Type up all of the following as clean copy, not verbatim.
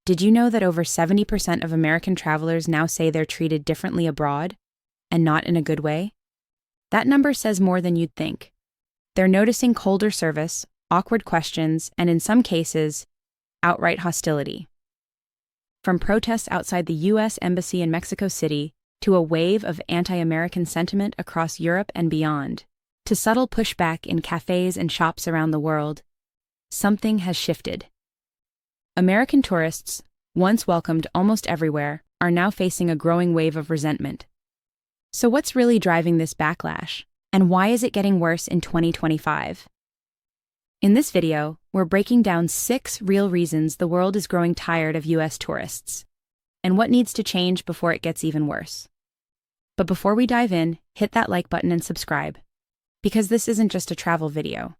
Did you know that over 70% of American travelers now say they're treated differently abroad, and not in a good way? That number says more than you'd think. They're noticing colder service, awkward questions, and in some cases, outright hostility. From protests outside the U.S. Embassy in Mexico City to a wave of anti-American sentiment across Europe and beyond, to subtle pushback in cafes and shops around the world, something has shifted. American tourists, once welcomed almost everywhere, are now facing a growing wave of resentment. So what's really driving this backlash, and why is it getting worse in 2025? In this video, we're breaking down 6 real reasons the world is growing tired of US tourists, and what needs to change before it gets even worse. But before we dive in, hit that like button and subscribe, because this isn't just a travel video.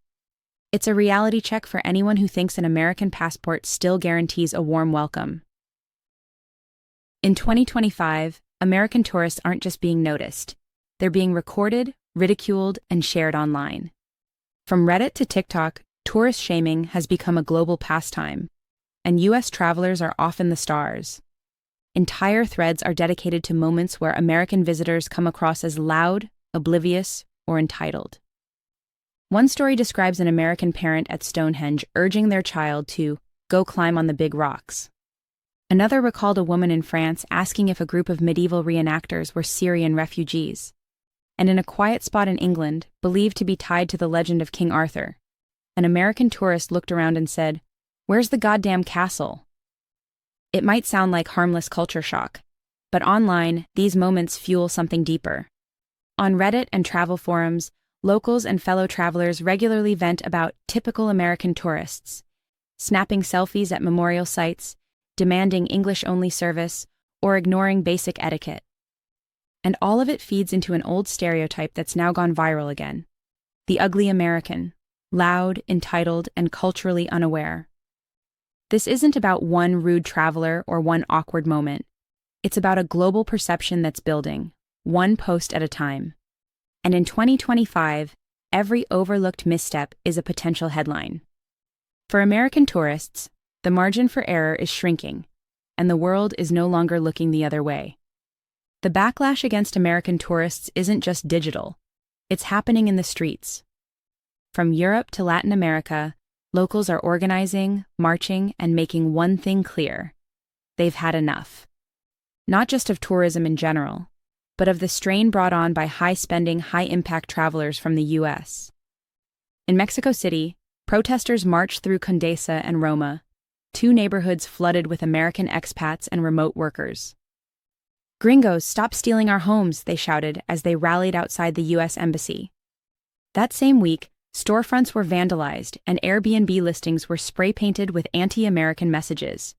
It's a reality check for anyone who thinks an American passport still guarantees a warm welcome. In 2025, American tourists aren't just being noticed. They're being recorded, ridiculed, and shared online. From Reddit to TikTok, tourist shaming has become a global pastime, and US travelers are often the stars. Entire threads are dedicated to moments where American visitors come across as loud, oblivious, or entitled. One story describes an American parent at Stonehenge urging their child to go climb on the big rocks. Another recalled a woman in France asking if a group of medieval reenactors were Syrian refugees. And in a quiet spot in England, believed to be tied to the legend of King Arthur, an American tourist looked around and said, "Where's the goddamn castle?" It might sound like harmless culture shock, but online, these moments fuel something deeper. On Reddit and travel forums, locals and fellow travelers regularly vent about typical American tourists, snapping selfies at memorial sites, demanding English-only service, or ignoring basic etiquette. And all of it feeds into an old stereotype that's now gone viral again: the ugly American, loud, entitled, and culturally unaware. This isn't about one rude traveler or one awkward moment. It's about a global perception that's building, one post at a time. And in 2025, every overlooked misstep is a potential headline. For American tourists, the margin for error is shrinking, and the world is no longer looking the other way. The backlash against American tourists isn't just digital, it's happening in the streets. From Europe to Latin America, locals are organizing, marching, and making one thing clear: they've had enough. Not just of tourism in general, but of the strain brought on by high-spending, high-impact travelers from the U.S. In Mexico City, protesters marched through Condesa and Roma, 2 neighborhoods flooded with American expats and remote workers. "Gringos, stop stealing our homes," they shouted as they rallied outside the U.S. Embassy. That same week, storefronts were vandalized and Airbnb listings were spray-painted with anti-American messages.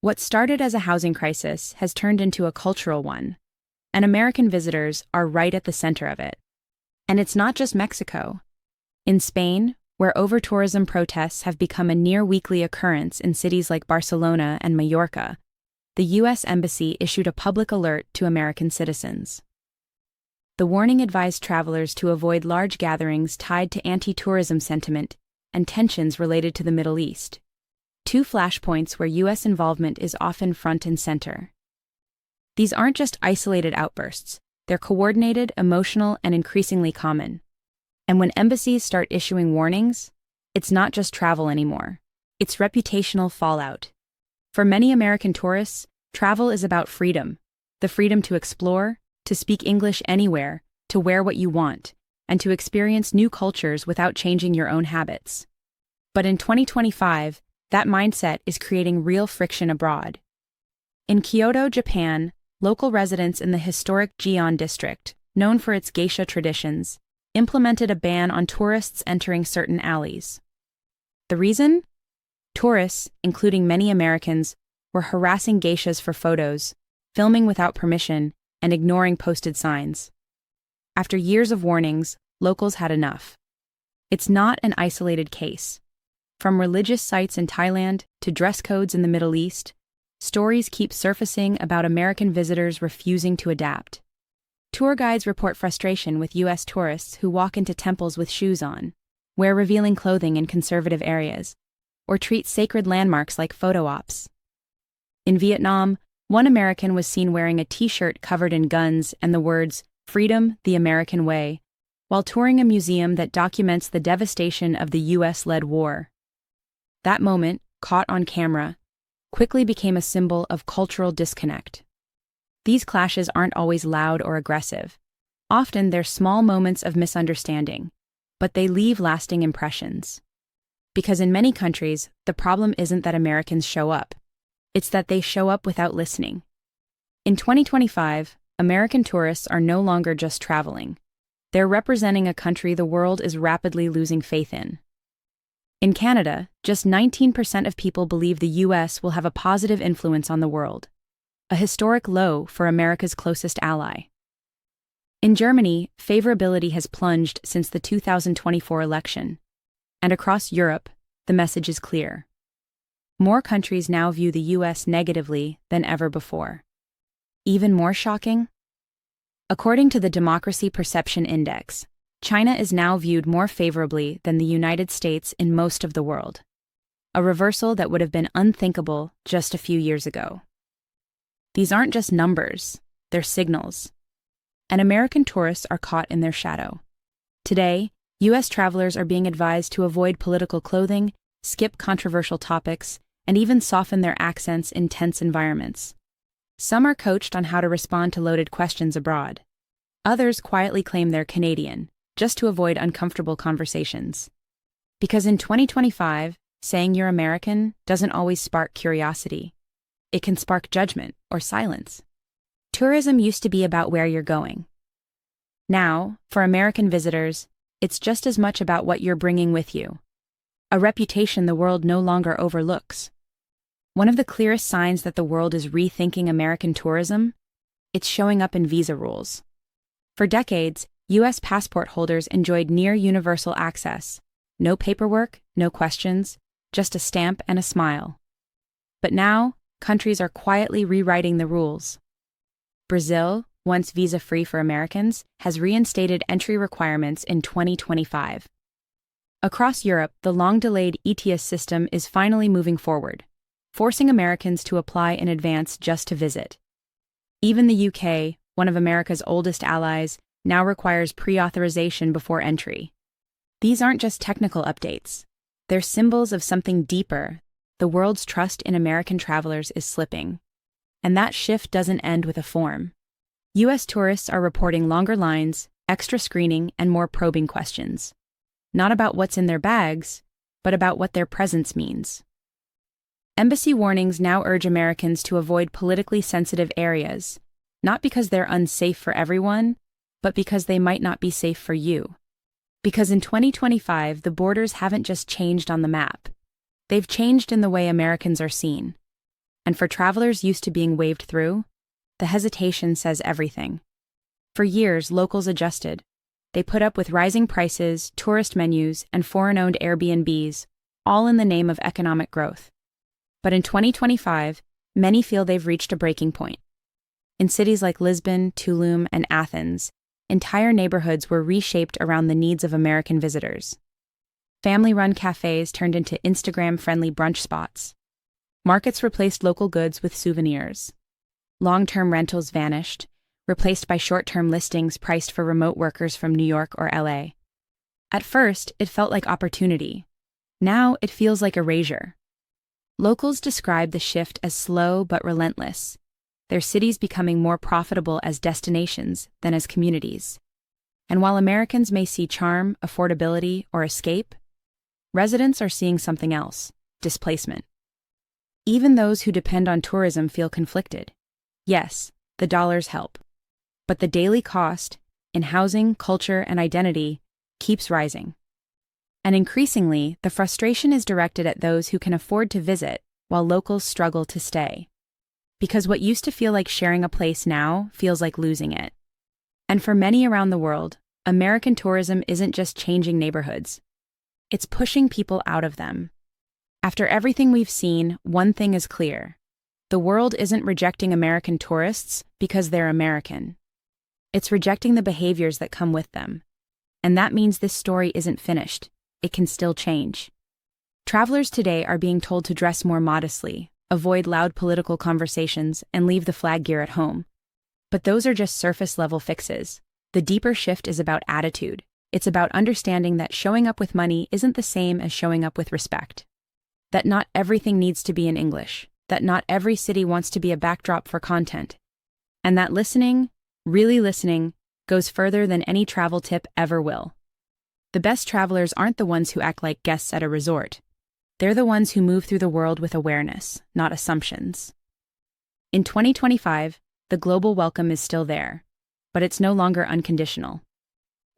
What started as a housing crisis has turned into a cultural one, and American visitors are right at the center of it. And it's not just Mexico. In Spain, where over-tourism protests have become a near-weekly occurrence in cities like Barcelona and Mallorca, the U.S. Embassy issued a public alert to American citizens. The warning advised travelers to avoid large gatherings tied to anti-tourism sentiment and tensions related to the Middle East, 2 flashpoints where U.S. involvement is often front and center. These aren't just isolated outbursts, they're coordinated, emotional, and increasingly common. And when embassies start issuing warnings, it's not just travel anymore, it's reputational fallout. For many American tourists, travel is about freedom: the freedom to explore, to speak English anywhere, to wear what you want, and to experience new cultures without changing your own habits. But in 2025, that mindset is creating real friction abroad. In Kyoto, Japan, local residents in the historic Gion district, known for its geisha traditions, implemented a ban on tourists entering certain alleys. The reason? Tourists, including many Americans, were harassing geishas for photos, filming without permission, and ignoring posted signs. After years of warnings, locals had enough. It's not an isolated case. From religious sites in Thailand to dress codes in the Middle East, stories keep surfacing about American visitors refusing to adapt. Tour guides report frustration with U.S. tourists who walk into temples with shoes on, wear revealing clothing in conservative areas, or treat sacred landmarks like photo ops. In Vietnam, one American was seen wearing a t-shirt covered in guns and the words, "Freedom, the American Way," while touring a museum that documents the devastation of the US-led war. That moment, caught on camera, quickly became a symbol of cultural disconnect. These clashes aren't always loud or aggressive. Often they're small moments of misunderstanding, but they leave lasting impressions. Because in many countries, the problem isn't that Americans show up. It's that they show up without listening. In 2025, American tourists are no longer just traveling. They're representing a country the world is rapidly losing faith in. In Canada, just 19% of people believe the US will have a positive influence on the world, a historic low for America's closest ally. In Germany, favorability has plunged since the 2024 election. And across Europe, the message is clear. More countries now view the US negatively than ever before. Even more shocking? According to the Democracy Perception Index, China is now viewed more favorably than the United States in most of the world, a reversal that would have been unthinkable just a few years ago. These aren't just numbers, they're signals. And American tourists are caught in their shadow. Today, US travelers are being advised to avoid political clothing, skip controversial topics, and even soften their accents in tense environments. Some are coached on how to respond to loaded questions abroad. Others quietly claim they're Canadian, just to avoid uncomfortable conversations. Because in 2025, saying you're American doesn't always spark curiosity. It can spark judgment or silence. Tourism used to be about where you're going. Now, for American visitors, it's just as much about what you're bringing with you. A reputation the world no longer overlooks. One of the clearest signs that the world is rethinking American tourism? It's showing up in visa rules. For decades, US passport holders enjoyed near universal access. No paperwork, no questions, just a stamp and a smile. But now, countries are quietly rewriting the rules. Brazil, once visa-free for Americans, has reinstated entry requirements in 2025. Across Europe, the long-delayed ETIAS system is finally moving forward, forcing Americans to apply in advance just to visit. Even the UK, one of America's oldest allies, now requires pre-authorization before entry. These aren't just technical updates. They're symbols of something deeper. The world's trust in American travelers is slipping. And that shift doesn't end with a form. US tourists are reporting longer lines, extra screening, and more probing questions. Not about what's in their bags, but about what their presence means. Embassy warnings now urge Americans to avoid politically sensitive areas, not because they're unsafe for everyone, but because they might not be safe for you. Because in 2025, the borders haven't just changed on the map. They've changed in the way Americans are seen. And for travelers used to being waved through, the hesitation says everything. For years, locals adjusted. They put up with rising prices, tourist menus, and foreign-owned Airbnbs, all in the name of economic growth. But in 2025, many feel they've reached a breaking point. In cities like Lisbon, Tulum, and Athens, entire neighborhoods were reshaped around the needs of American visitors. Family-run cafes turned into Instagram-friendly brunch spots. Markets replaced local goods with souvenirs. Long-term rentals vanished, replaced by short-term listings priced for remote workers from New York or LA. At first, it felt like opportunity. Now, it feels like erasure. Locals describe the shift as slow but relentless, their cities becoming more profitable as destinations than as communities. And while Americans may see charm, affordability, or escape, residents are seeing something else: displacement. Even those who depend on tourism feel conflicted. Yes, the dollars help. But the daily cost, in housing, culture, and identity, keeps rising. And increasingly, the frustration is directed at those who can afford to visit while locals struggle to stay. Because what used to feel like sharing a place now feels like losing it. And for many around the world, American tourism isn't just changing neighborhoods. It's pushing people out of them. After everything we've seen, one thing is clear. The world isn't rejecting American tourists because they're American. It's rejecting the behaviors that come with them. And that means this story isn't finished. It can still change. Travelers today are being told to dress more modestly, avoid loud political conversations, and leave the flag gear at home. But those are just surface-level fixes. The deeper shift is about attitude. It's about understanding that showing up with money isn't the same as showing up with respect. That not everything needs to be in English. That not every city wants to be a backdrop for content. And that listening, really listening, goes further than any travel tip ever will. The best travelers aren't the ones who act like guests at a resort. They're the ones who move through the world with awareness, not assumptions. In 2025, the global welcome is still there, but it's no longer unconditional.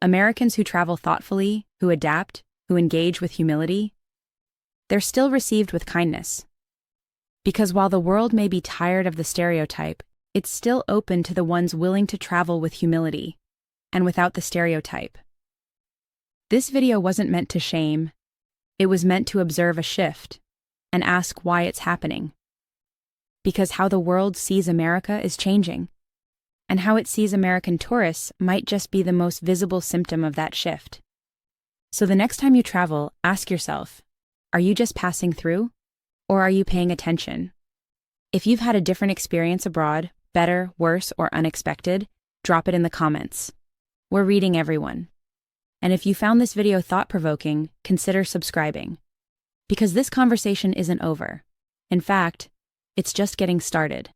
Americans who travel thoughtfully, who adapt, who engage with humility, they're still received with kindness. Because while the world may be tired of the stereotype, it's still open to the ones willing to travel with humility, and without the stereotype. This video wasn't meant to shame. It was meant to observe a shift and ask why it's happening. Because how the world sees America is changing, and how it sees American tourists might just be the most visible symptom of that shift. So the next time you travel, ask yourself, are you just passing through, or are you paying attention? If you've had a different experience abroad, better, worse, or unexpected, drop it in the comments. We're reading everyone. And if you found this video thought-provoking, consider subscribing. Because this conversation isn't over. In fact, it's just getting started.